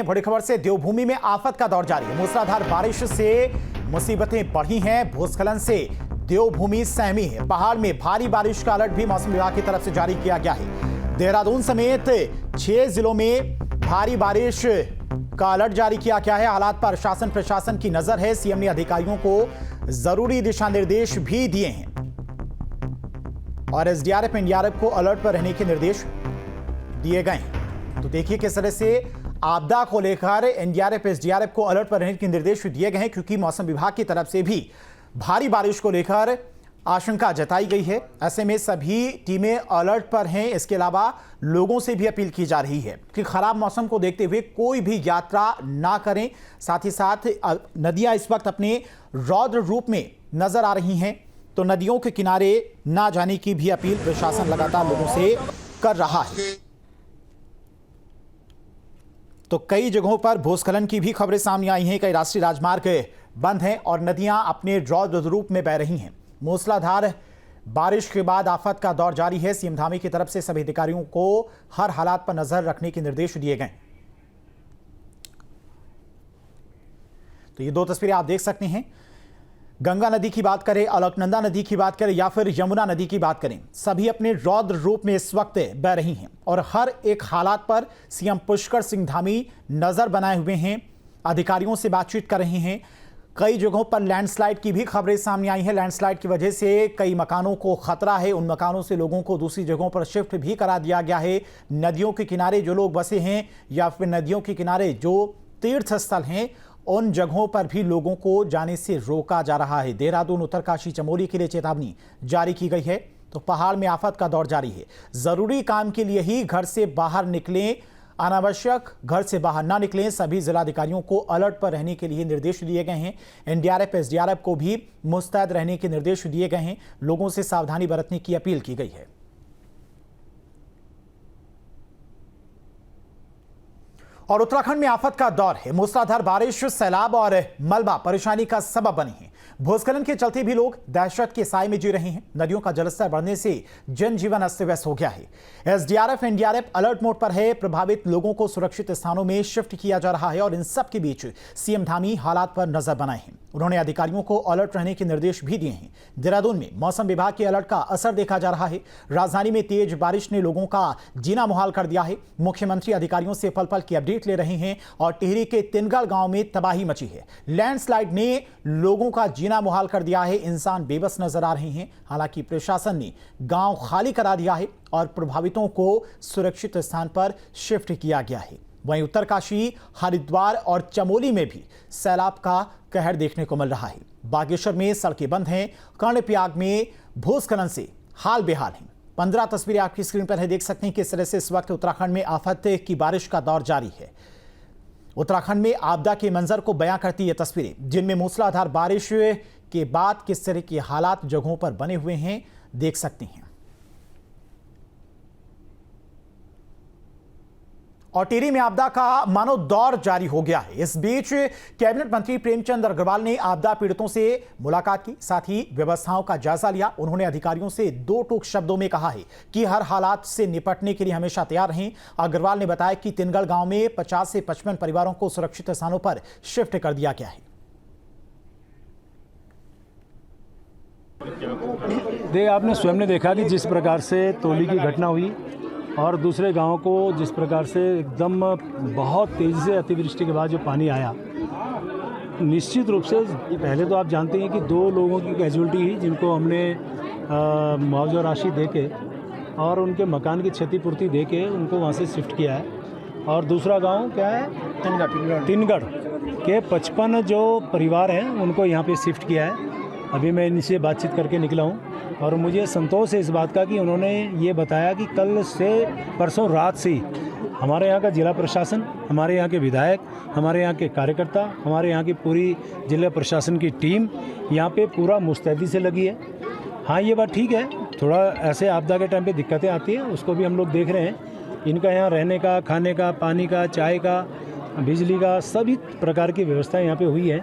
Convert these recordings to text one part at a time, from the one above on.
हैं बड़ी खबर से। देवभूमि में आफत का दौर जारी है। मूसलाधार बारिश से मुसीबतें बढ़ी हैं। भूस्खलन से देवभूमि सहमी है। पहाड़ में भारी बारिश का अलर्ट भी मौसम विभाग की तरफ से जारी किया गया है। देहरादून समेत 6 जिलों में भारी बारिश का अलर्ट जारी किया गया है। हालात पर शासन प्रशासन की नजर है। सीएम ने अधिकारियों को जरूरी दिशा निर्देश भी दिए हैं और एसडीआरएफ एनडीआरएफ को अलर्ट पर रहने के निर्देश दिए गए हैं। तो देखिए किस तरह से आपदा को लेकर एनडीआरएफ एसडीआरएफ को अलर्ट पर रहने के निर्देश दिए गए हैं, क्योंकि मौसम विभाग की तरफ से भी भारी बारिश को लेकर आशंका जताई गई है। ऐसे में सभी टीमें अलर्ट पर हैं। इसके अलावा लोगों से भी अपील की जा रही है कि खराब मौसम को देखते हुए कोई भी यात्रा ना करें। साथ ही साथ नदियां इस वक्त अपने रौद्र रूप में नजर आ रही हैं, तो नदियों के किनारे ना जाने की भी अपील प्रशासन लगातार लोगों से कर रहा है। तो कई जगहों पर भूस्खलन की भी खबरें सामने आई हैं। कई राष्ट्रीय राजमार्ग बंद हैं और नदियां अपने रौद्र रूप में बह रही हैं। मूसलाधार बारिश के बाद आफत का दौर जारी है। सीएम धामी की तरफ से सभी अधिकारियों को हर हालात पर नजर रखने के निर्देश दिए गए। तो ये दो तस्वीरें आप देख सकते हैं। गंगा नदी की बात करें, अलकनंदा नदी की बात करें या फिर यमुना नदी की बात करें, सभी अपने रौद्र रूप में इस वक्त बह रही हैं और हर एक हालात पर सीएम पुष्कर सिंह धामी नजर बनाए हुए हैं। अधिकारियों से बातचीत कर रहे हैं। कई जगहों पर लैंडस्लाइड की भी खबरें सामने आई हैं। लैंडस्लाइड की वजह से कई मकानों को खतरा है। उन मकानों से लोगों को दूसरी जगहों पर शिफ्ट भी करा दिया गया है। नदियों के किनारे जो लोग बसे हैं या फिर नदियों के किनारे जो तीर्थ स्थल हैं, उन जगहों पर भी लोगों को जाने से रोका जा रहा है। देहरादून, उत्तरकाशी, चमोली के लिए चेतावनी जारी की गई है। तो पहाड़ में आफत का दौर जारी है। जरूरी काम के लिए ही घर से बाहर निकलें, अनावश्यक घर से बाहर ना निकलें। सभी जिलाधिकारियों को अलर्ट पर रहने के लिए निर्देश दिए गए हैं। एनडीआरएफ एसडीआरएफ को भी मुस्तैद रहने के निर्देश दिए गए हैं। लोगों से सावधानी बरतने की अपील की गई है। और उत्तराखंड में आफत का दौर है। मूसलाधार बारिश, सैलाब और मलबा परेशानी का सबब बनी है। भूस्खलन के चलते भी लोग दहशत के साए में जी रहे हैं। नदियों का जलस्तर बढ़ने से जनजीवन अस्त व्यस्त हो गया है। एसडीआरएफ एनडीआरएफ अलर्ट मोड पर है। प्रभावित लोगों को सुरक्षित स्थानों में शिफ्ट किया जा रहा है और इन सब के बीच सीएम धामी हालात पर नजर बनाए हैं। उन्होंने अधिकारियों को अलर्ट रहने के निर्देश भी दिए हैं। देहरादून में मौसम विभाग के अलर्ट का असर देखा जा रहा है। राजधानी में तेज बारिश ने लोगों का जीना मुहाल कर दिया है। मुख्यमंत्री अधिकारियों से पल पल की अपडेट ले रहे हैं और टिहरी के तिनगढ़ गांव में तबाही मची है। लैंडस्लाइड ने लोगों का जीना मुहाल कर दिया है। इंसान बेबस नजर आ रहे हैं। हालांकि प्रशासन ने गांव खाली करा दिया है और प्रभावितों को सुरक्षित स्थान पर शिफ्ट किया गया है। वहीं उत्तरकाशी, हरिद्वार और चमोली में भी सैलाब का कहर देखने को मिल रहा है। बागेश्वर में सड़कें बंद हैं। कर्णप्रयाग में भूस्खलन से हाल बेहाल हैं। 15 तस्वीरें आपकी स्क्रीन पर है, देख सकते हैं किस तरह से इस वक्त उत्तराखंड में आफत की बारिश का दौर जारी है। उत्तराखंड में आपदा के मंजर को बयां करती ये तस्वीरें, जिनमें मूसलाधार बारिश के बाद किस तरह के हालात जगहों पर बने हुए हैं, देख सकते हैं। और टिहरी में आपदा का मानो दौर जारी हो गया है। इस बीच कैबिनेट मंत्री प्रेमचंद अग्रवाल ने आपदा पीड़ितों से मुलाकात की, साथ ही व्यवस्थाओं का जायजा लिया। उन्होंने अधिकारियों से 2 टूक शब्दों में कहा है कि हर हालात से निपटने के लिए हमेशा तैयार रहें। अग्रवाल ने बताया कि तिनगढ़ गांव में 50 से 55 परिवारों को सुरक्षित स्थानों पर शिफ्ट कर दिया गया है। आपने स्वयं ने देखा कि जिस प्रकार से तोली की घटना हुई और दूसरे गांवों को जिस प्रकार से एकदम बहुत तेज़ी से अतिवृष्टि के बाद जो पानी आया, निश्चित रूप से पहले तो आप जानते हैं कि 2 लोगों की कैजुअल्टी हुई, जिनको हमने मुआवजा राशि देके और उनके मकान की क्षतिपूर्ति देके उनको वहां से शिफ्ट किया है। और दूसरा गांव क्या है, तिनगढ़ के 55 जो परिवार हैं उनको यहाँ पे शिफ्ट किया है। अभी मैं इनसे बातचीत करके निकला हूँ और मुझे संतोष है इस बात का कि उन्होंने ये बताया कि कल से परसों रात से हमारे यहाँ का जिला प्रशासन, हमारे यहाँ के विधायक, हमारे यहाँ के कार्यकर्ता, हमारे यहाँ की पूरी जिला प्रशासन की टीम यहाँ पे पूरा मुस्तैदी से लगी है। हाँ, ये बात ठीक है, थोड़ा ऐसे आपदा के टाइम पे दिक्कतें आती हैं, उसको भी हम लोग देख रहे हैं। इनका यहाँ रहने का, खाने का, पानी का, चाय का, बिजली का, सभी प्रकार की व्यवस्था यहाँ पे हुई है।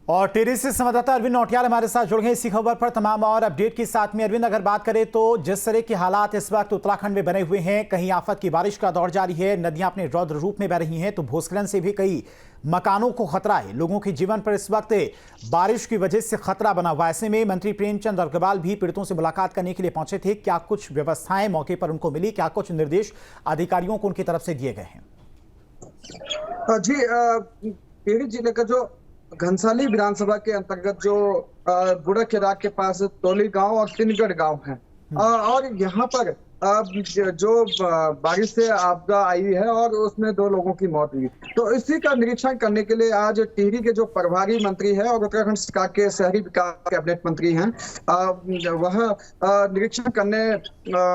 और टिहरी से संवाददाता अरविंद नौटियाल हमारे साथ जुड़ गए इसी खबर पर तमाम और अपडेट के साथ में। अरविंद, अगर बात करें तो जिस तरह के हालात इस वक्त उत्तराखंड में बने हुए हैं, कहीं आफत की बारिश का दौर जारी है, नदियां अपने रौद्र रूप में बह रही हैं, तो भूस्खलन से भी कई मकानों को खतरा है, लोगों के जीवन पर इस वक्त बारिश की वजह से खतरा बना हुआ। ऐसे में मंत्री प्रेमचंद अग्रवाल भी पीड़ितों से मुलाकात करने के लिए पहुंचे थे। क्या कुछ व्यवस्थाएं मौके पर उनको मिली, क्या कुछ निर्देश अधिकारियों को उनकी तरफ से दिए गए हैं? जी, टिहरी जिले का जो घनसाली विधानसभा के अंतर्गत जो बुढ़ा केदार के पास तोली गांव और तिनगढ़ गांव है, और यहाँ पर जो बारिश से आपदा आई है और उसमें 2 लोगों की मौत हुई, तो इसी का निरीक्षण करने के लिए आज टिहरी के जो प्रभारी मंत्री है और उत्तराखंड सरकार के शहरी विकास कैबिनेट मंत्री हैं, वह निरीक्षण करने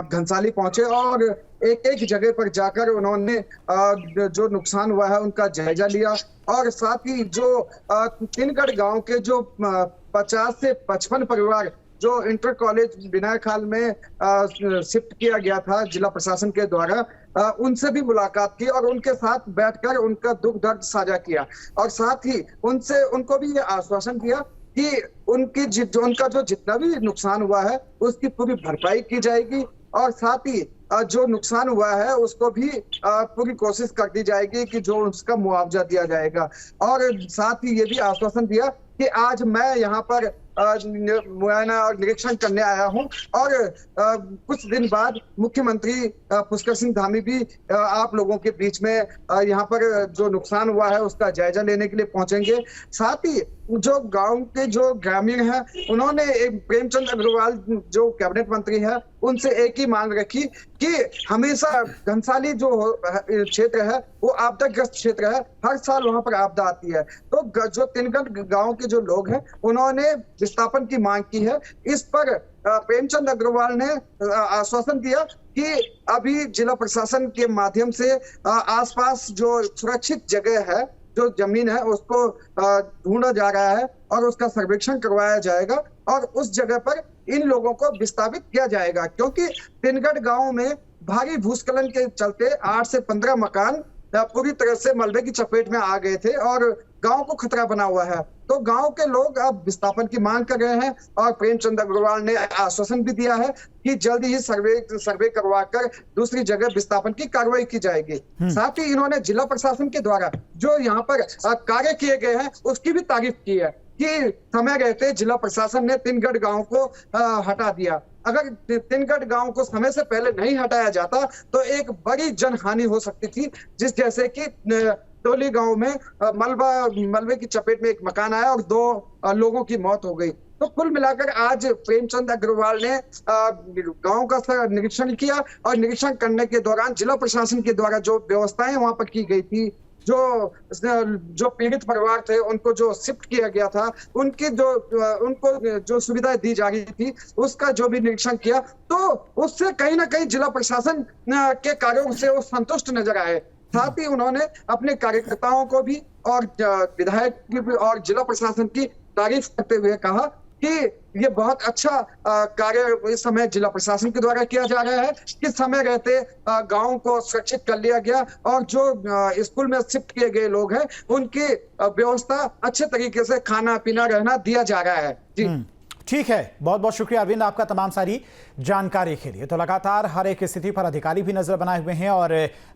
घनसाली पहुंचे और एक जगह पर जाकर उन्होंने जो नुकसान हुआ है उनका जायजा लिया। और साथ ही जो तिनगढ़ गांव के जो 50 से 55 परिवार जो इंटर कॉलेज विनायक हाल में शिफ्ट किया गया था जिला प्रशासन के द्वारा, उनसे भी मुलाकात की और उनके साथ बैठकर उनका दुख दर्द साझा किया। और साथ ही उनको भी ये आश्वासन दिया कि उनका जो जितना भी नुकसान हुआ है उसकी पूरी भरपाई की जाएगी, और साथ ही जो नुकसान हुआ है उसको भी पूरी कोशिश कर दी जाएगी कि जो उसका मुआवजा दिया जाएगा। और साथ ही ये भी आश्वासन दिया कि आज मैं यहाँ पर मुआयना और निरीक्षण करने आया हूँ, और कुछ दिन बाद मुख्यमंत्री पुष्कर सिंह धामी भी आप लोगों के बीच में यहाँ पर जो नुकसान हुआ है उसका जायजा लेने के लिए पहुंचेंगे। साथ ही जो गांव के जो ग्रामीण हैं उन्होंने प्रेमचंद अग्रवाल जो कैबिनेट मंत्री है उनसे एक ही मांग रखी कि हमेशा घनसाली जो क्षेत्र है वो आपदाग्रस्त क्षेत्र है, हर साल वहां पर आपदा आती है। तो जो तिनगढ़ गांव के जो लोग हैं उन्होंने विस्थापन की मांग की है। इस पर प्रेमचंद अग्रवाल ने आश्वासन दिया कि अभी जिला प्रशासन के माध्यम से आसपास जो सुरक्षित जगह है, जो जमीन है, उसको ढूंढा जा रहा है और उसका सर्वेक्षण करवाया जाएगा और उस जगह पर इन लोगों को विस्थापित किया जाएगा, क्योंकि तिनगढ़ गांव में भारी भूस्खलन के चलते 8 से 15 मकान पूरी तरह से मलबे की चपेट में आ गए थे और गांव को खतरा बना हुआ है। तो गांव के लोग अब विस्थापन की मांग कर रहे हैं और प्रेमचंद अग्रवाल ने आश्वासन भी दिया है कि जल्दी ही सर्वे करवाकर दूसरी जगह विस्थापन की कार्रवाई की जाएगी। साथ ही इन्होंने जिला प्रशासन के द्वारा जो यहाँ पर कार्य किए गए हैं उसकी भी तारीफ की है कि समय रहते जिला प्रशासन ने तिनगढ़ गांव को हटा दिया। अगर तिनगढ़ गांव को समय से पहले नहीं हटाया जाता तो एक बड़ी जनहानि हो सकती थी, जिस जैसे कि टोली गांव में मलबे की चपेट में एक मकान आया और 2 लोगों की मौत हो गई। तो कुल मिलाकर आज प्रेमचंद अग्रवाल ने गांव का निरीक्षण किया और निरीक्षण करने के दौरान जिला प्रशासन के द्वारा जो व्यवस्थाएं वहां पर की गई थी, जो पीड़ित परिवार थे उनको जो शिफ्ट किया गया था, उनको जो सुविधाएं दी जा रही थी उसका जो भी निरीक्षण किया, तो उससे कहीं ना कहीं जिला प्रशासन के कार्यों से वो संतुष्ट नजर आए। साथ ही उन्होंने अपने कार्यकर्ताओं को भी और विधायक की भी और जिला प्रशासन की तारीफ करते हुए कहा कि ये बहुत अच्छा कार्य इस समय जिला प्रशासन के द्वारा किया जा रहा है कि समय रहते गांव को सुरक्षित कर लिया गया और जो स्कूल में शिफ्ट किए गए लोग हैं उनकी व्यवस्था अच्छे तरीके से खाना पीना रहना दिया जा रहा है। जी ठीक है, बहुत बहुत शुक्रिया अरविंद आपका तमाम सारी जानकारी के लिए। तो लगातार हर एक स्थिति पर अधिकारी भी नजर बनाए हुए हैं और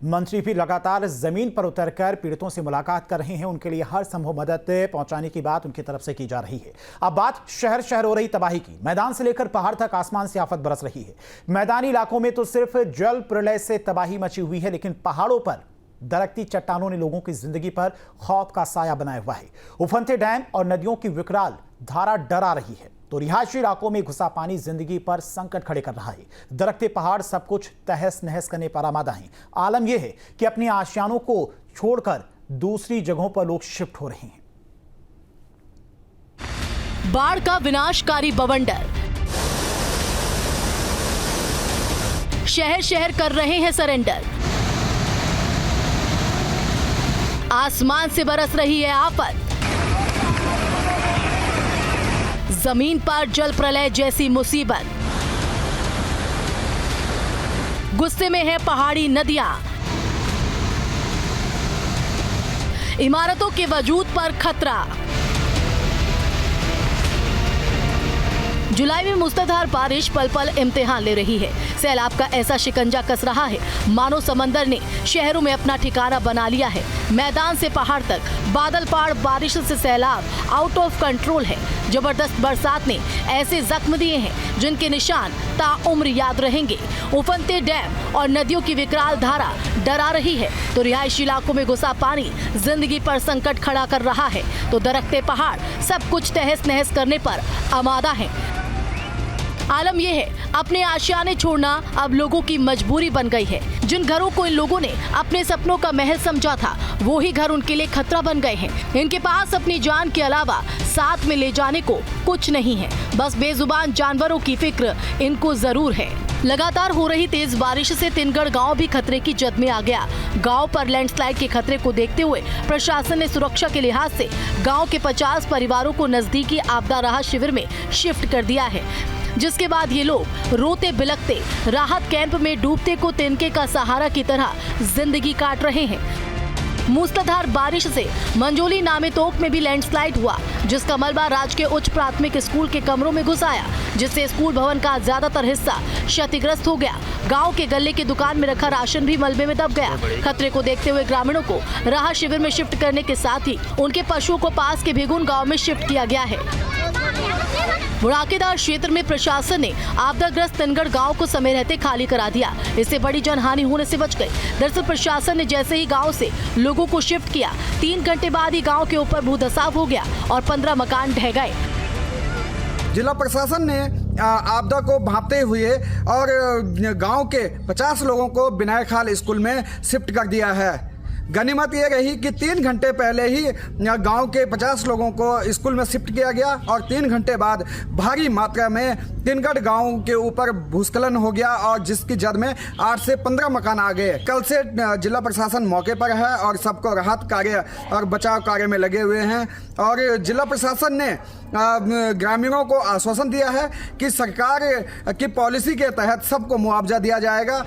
मंत्री भी लगातार जमीन पर उतरकर पीड़ितों से मुलाकात कर रहे हैं, उनके लिए हर संभव मदद पहुंचाने की बात उनकी तरफ से की जा रही है। अब बात शहर शहर हो रही तबाही की, मैदान से लेकर पहाड़ तक आसमान से आफत बरस रही है। मैदानी इलाकों में तो सिर्फ जल प्रलय से तबाही मची हुई है, लेकिन पहाड़ों पर दरकती चट्टानों ने लोगों की जिंदगी पर खौफ का साया बनाया हुआ है। उफनते डैम और नदियों की विकराल धारा डरा रही है, तो रिहायशी इलाकों में घुसा पानी जिंदगी पर संकट खड़े कर रहा है। दरकते पहाड़ सब कुछ तहस नहस करने पर आमादा हैं। आलम यह है कि अपनी आशियानों को छोड़कर दूसरी जगहों पर लोग शिफ्ट हो रहे हैं। बाढ़ का विनाशकारी बवंडर, शहर शहर कर रहे हैं सरेंडर। आसमान से बरस रही है आफत, जमीन पर जल प्रलय जैसी मुसीबत। गुस्से में है पहाड़ी नदियां, इमारतों के वजूद पर खतरा। जुलाई में मूसलाधार बारिश पल पल इम्तिहान ले रही है। सैलाब का ऐसा शिकंजा कस रहा है मानो समंदर ने शहरों में अपना ठिकाना बना लिया है। मैदान से पहाड़ तक बादल पाड़ बारिश से सैलाब आउट ऑफ कंट्रोल है। जबरदस्त बरसात ने ऐसे जख्म दिए हैं जिनके निशान ताउम्र याद रहेंगे। उफनते डैम और नदियों की विकराल धारा डरा रही है तो रिहायशी इलाकों में घुसा पानी जिंदगी पर संकट खड़ा कर रहा है, तो दरकते पहाड़ सब कुछ तहस नहस करने पर आमादा है। आलम यह है अपने आशियाने छोड़ना अब लोगों की मजबूरी बन गई है। जिन घरों को इन लोगों ने अपने सपनों का महल समझा था वो ही घर उनके लिए खतरा बन गए हैं। इनके पास अपनी जान के अलावा साथ में ले जाने को कुछ नहीं है, बस बेजुबान जानवरों की फिक्र इनको जरूर है। लगातार हो रही तेज बारिश से तिनगढ़ गांव भी खतरे की जद में आ गया। गांव पर लैंडस्लाइड के खतरे को देखते हुए प्रशासन ने सुरक्षा के लिहाज से गांव के 50 परिवारों को नजदीकी आपदा राहत शिविर में शिफ्ट कर दिया है, जिसके बाद ये लोग रोते बिलखते राहत कैंप में डूबते को तिनके का सहारा की तरह जिंदगी काट रहे हैं। मूसलाधार बारिश से मंजोली नामे तोक में भी लैंडस्लाइड हुआ, जिसका मलबा राजकीय उच्च प्राथमिक स्कूल के कमरों में घुस आया, जिससे स्कूल भवन का ज्यादातर हिस्सा क्षतिग्रस्त हो गया। गांव के गले की दुकान में रखा राशन भी मलबे में दब गया। खतरे को देखते हुए ग्रामीणों को राहत शिविर में शिफ्ट करने के साथ ही उनके पशुओं को पास के भेगुन गाँव में शिफ्ट किया गया है। बुढ़ाकेदार क्षेत्र में प्रशासन ने आपदाग्रस्त तिनगढ़ गांव को समय रहते खाली करा दिया। इससे बड़ी जनहानि होने से बच गई। दरअसल प्रशासन ने जैसे ही गांव से लोगों को शिफ्ट किया, 3 घंटे बाद ही गांव के ऊपर भूधसाव हो गया और 15 मकान ढह गए। जिला प्रशासन ने आपदा को भांपते हुए और गांव के 50 लोगों को विनायक हाल स्कूल में शिफ्ट कर दिया है। गनीमत ये रही कि 3 घंटे पहले ही गांव के 50 लोगों को स्कूल में शिफ्ट किया गया और 3 घंटे बाद भारी मात्रा में तिनगढ़ गांव के ऊपर भूस्खलन हो गया और जिसकी जद में 8 से 15 मकान आ गए। कल से जिला प्रशासन मौके पर है और सबको राहत कार्य और बचाव कार्य में लगे हुए हैं और जिला प्रशासन ने ग्रामीणों को आश्वासन दिया है कि सरकार की पॉलिसी के तहत सबको मुआवजा दिया जाएगा।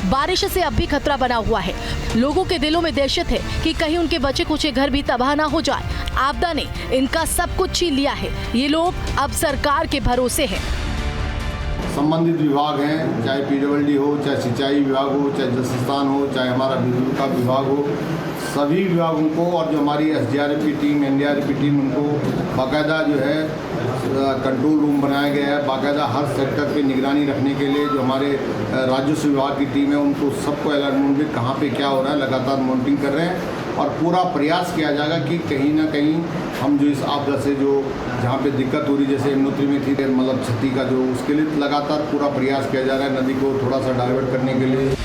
बारिश से अब भी खतरा बना हुआ है। लोगों के दिलों में दहशत है कि कहीं उनके बचे कुचे घर भी तबाह ना हो जाए। आपदा ने इनका सब कुछ छीन लिया है। ये लोग अब सरकार के भरोसे हैं। संबंधित विभाग हैं, चाहे पीडब्ल्यूडी हो, चाहे सिंचाई विभाग हो, चाहे जल संस्थान हो, चाहे हमारा बिजली का विभाग हो, सभी विभागों को और जो हमारी एसडीआरएफ की टीम, एनडीआरएफ की टीम, उनको बाकायदा जो है कंट्रोल रूम बनाया गया है। बाकायदा हर सेक्टर पे निगरानी रखने के लिए जो हमारे राजस्व विभाग की टीम है उनको सबको अलर्ट मोड में कहाँ पे क्या हो रहा है लगातार मॉनिटरिंग कर रहे हैं और पूरा प्रयास किया जाएगा कि कहीं ना कहीं हम जो इस आपदा से जो जहाँ पे दिक्कत हो रही जैसे यमुनोत्री में थी मतलब क्षति का जो उसके लिए लगातार पूरा प्रयास किया जा रहा है नदी को थोड़ा सा डाइवर्ट करने के लिए।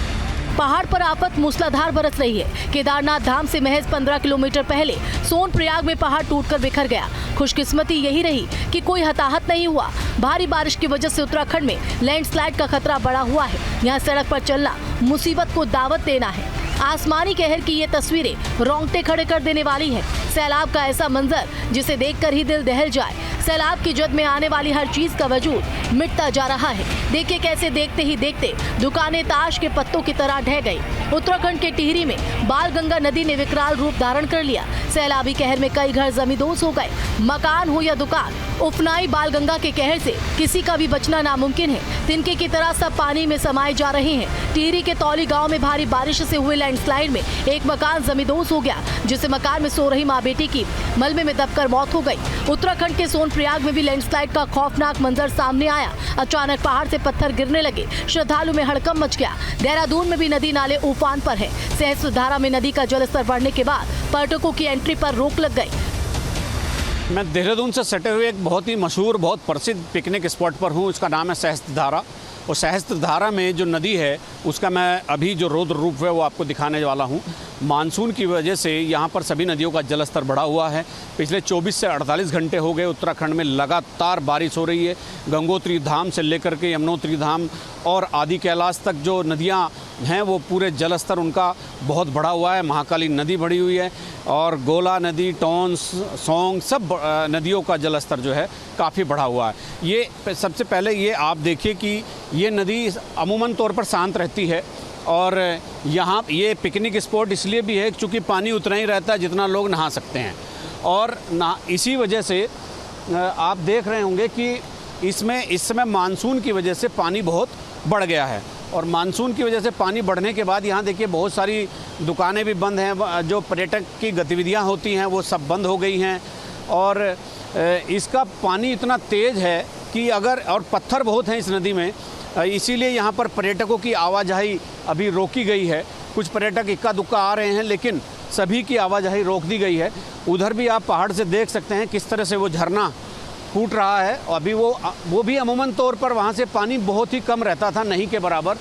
पहाड़ पर आफत मूसलाधार बरस रही है। केदारनाथ धाम से महज 15 किलोमीटर पहले सोनप्रयाग में पहाड़ टूटकर बिखर गया। खुशकिस्मती यही रही कि कोई हताहत नहीं हुआ। भारी बारिश की वजह से उत्तराखंड में लैंडस्लाइड का खतरा बढ़ा हुआ है। यहाँ सड़क पर चलना मुसीबत को दावत देना है। आसमानी कहर की ये तस्वीरें रोंगटे खड़े कर देने वाली है। सैलाब का ऐसा मंजर जिसे देखकर ही दिल दहल जाए। सैलाब की जद में आने वाली हर चीज का वजूद मिटता जा रहा है। देखिए कैसे देखते ही देखते दुकानें ताश के पत्तों की तरह ढह गई। उत्तराखंड के टिहरी में बालगंगा नदी ने विकराल रूप धारण कर लिया। सैलाबी कहर में कई घर जमींदोज हो गए। मकान हो या दुकान, उफनाई बालगंगा के कहर से किसी का भी बचना नामुमकिन है। तिनके की तरह सब पानी में समाये जा रहे हैं। टिहरी के तौली गाँव में भारी बारिश से हुए लैंडस्लाइड में एक मकान जमींदोज हो गया, जिससे मकान में सो रही माँ बेटी की मलबे में दबकर मौत हो गई। उत्तराखंड के सोनप्रयाग में भी लैंडस्लाइड का खौफनाक मंजर सामने आया। अचानक पहाड़ से पत्थर गिरने लगे, श्रद्धालु में हड़कंप मच गया। देहरादून में भी नदी नाले उफान पर है। सहस्त्रधारा में नदी का जलस्तर बढ़ने के बाद पर्यटकों की एंट्री पर रोक लग गई। मैं देहरादून से सटे हुए एक बहुत ही मशहूर, बहुत प्रसिद्ध पिकनिक स्पॉट पर हूँ। उसका नाम है सहस्त्रधारा। और सहस्त्रधारा में जो नदी है उसका मैं अभी जो रौद्र रूप है वो आपको दिखाने वाला हूँ। मानसून की वजह से यहाँ पर सभी नदियों का जलस्तर बढ़ा हुआ है। पिछले 24 से 48 घंटे हो गए उत्तराखंड में लगातार बारिश हो रही है। गंगोत्री धाम से लेकर के यमुनोत्री धाम और आदि कैलाश तक जो नदियाँ हैं वो पूरे जलस्तर उनका बहुत बढ़ा हुआ है। महाकाली नदी बढ़ी हुई है और गोला नदी, टोंस, सोंग सब नदियों का जलस्तर जो है काफ़ी बढ़ा हुआ है। ये सबसे पहले ये आप देखिए कि ये नदी अमूमन तौर पर शांत रहती है और यहाँ ये पिकनिक स्पॉट इसलिए भी है क्योंकि पानी उतना ही रहता है जितना लोग नहा सकते हैं। और इसी वजह से आप देख रहे होंगे कि इसमें इस समय मानसून की वजह से पानी बहुत बढ़ गया है और मानसून की वजह से पानी बढ़ने के बाद यहाँ देखिए बहुत सारी दुकानें भी बंद हैं, जो पर्यटक की गतिविधियाँ होती हैं वो सब बंद हो गई हैं और इसका पानी इतना तेज़ है कि अगर और पत्थर बहुत हैं इस नदी में, इसीलिए यहाँ पर पर्यटकों की आवाजाही अभी रोकी गई है। कुछ पर्यटक इक्का दुक्का आ रहे हैं लेकिन सभी की आवाजाही रोक दी गई है। उधर भी आप पहाड़ से देख सकते हैं किस तरह से वो झरना फूट रहा है। अभी वो भी अमूमन तौर पर वहाँ से पानी बहुत ही कम रहता था, नहीं के बराबर,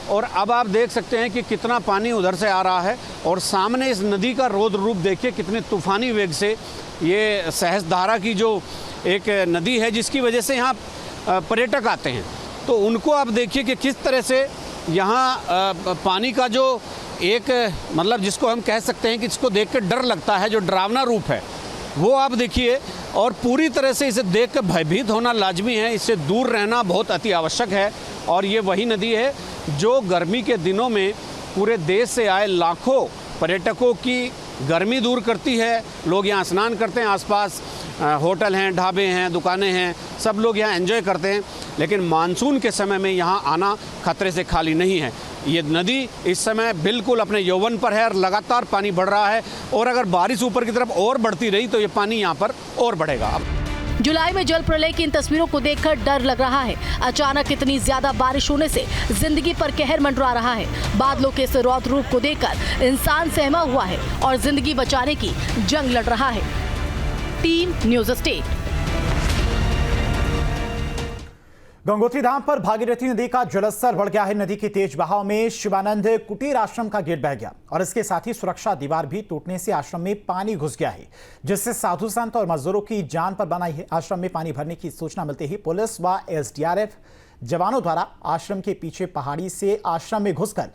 और अब आप देख सकते हैं कि कितना पानी उधर से आ रहा है और सामने इस नदी का रौद्र रूप देखिए कितने तूफ़ानी वेग से ये सहस्त्रधारा की जो एक नदी है जिसकी वजह से यहाँ पर्यटक आते हैं, तो उनको आप देखिए कि किस तरह से यहाँ पानी का जो एक मतलब जिसको हम कह सकते हैं कि इसको देख कर डर लगता है, जो डरावना रूप है वो आप देखिए, और पूरी तरह से इसे देख कर भयभीत होना लाजमी है, इससे दूर रहना बहुत अति आवश्यक है। और ये वही नदी है जो गर्मी के दिनों में पूरे देश से आए लाखों पर्यटकों की गर्मी दूर करती है। लोग यहाँ स्नान करते हैं, आसपास होटल हैं, ढाबे हैं, दुकानें हैं, सब लोग यहाँ एंजॉय करते हैं, लेकिन मानसून के समय में यहाँ आना खतरे से खाली नहीं है। ये नदी इस समय बिल्कुल अपने यौवन पर है और लगातार पानी बढ़ रहा है और अगर बारिश ऊपर की तरफ और बढ़ती रही तो ये पानी यहाँ पर और बढ़ेगा। जुलाई में जल प्रलय की इन तस्वीरों को देखकर डर लग रहा है। अचानक इतनी ज्यादा बारिश होने से जिंदगी पर कहर मंडरा रहा है। बादलों के इस रौद्र रूप को देखकर इंसान सहमा हुआ है और जिंदगी बचाने की जंग लड़ रहा है। Team news state. Gangotri Dham पर भागीरथी नदी का जलस्तर बढ़ गया है। नदी के तेज बहाव में शिवानंद कुटीर आश्रम का गेट बह गया और इसके साथ ही सुरक्षा दीवार भी टूटने से आश्रम में पानी घुस गया है, जिससे साधु संत और मजदूरों की जान पर बनाई है। आश्रम में पानी भरने की सूचना मिलते ही पुलिस व एसडीआरएफ जवानों द्वारा आश्रम के पीछे पहाड़ी से आश्रम में घुसकर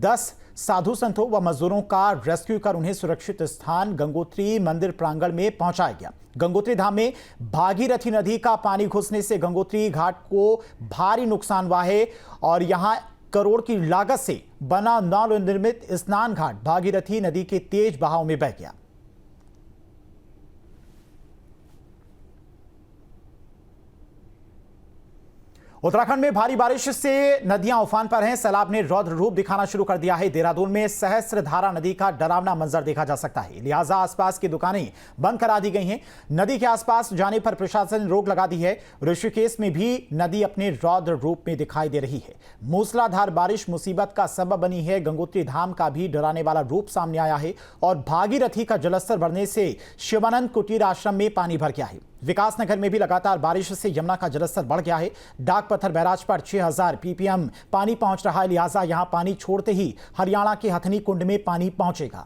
10 साधु संतों व मजदूरों का रेस्क्यू कर उन्हें सुरक्षित स्थान गंगोत्री मंदिर प्रांगण में पहुंचाया गया। गंगोत्री धाम में भागीरथी नदी का पानी घुसने से गंगोत्री घाट को भारी नुकसान हुआ है और यहां करोड़ की लागत से बना नवनिर्मित स्नान घाट भागीरथी नदी के तेज बहाव में बह गया। उत्तराखंड में भारी बारिश से नदियां उफान पर हैं। सैलाब ने रौद्र रूप दिखाना शुरू कर दिया है। देहरादून में सहस्त्रधारा नदी का डरावना मंजर देखा जा सकता है, लिहाजा आसपास की दुकानें बंद करा दी गई हैं। नदी के आसपास जाने पर प्रशासन ने रोक लगा दी है। ऋषिकेश में भी नदी अपने रौद्र रूप में दिखाई दे रही है। मूसलाधार बारिश मुसीबत का सबब बनी है। गंगोत्री धाम का भी डराने वाला रूप सामने आया है और भागीरथी का जलस्तर बढ़ने से शिवानंद कुटीर आश्रम में पानी भर गया है। विकासनगर में भी लगातार बारिश से यमुना का जलस्तर बढ़ गया है। डाक पत्थर बैराज पर 6000 पीपीएम पानी पहुंच रहा है, लिहाजा यहां पानी छोड़ते ही हरियाणा के हथनी कुंड में पानी पहुंचेगा।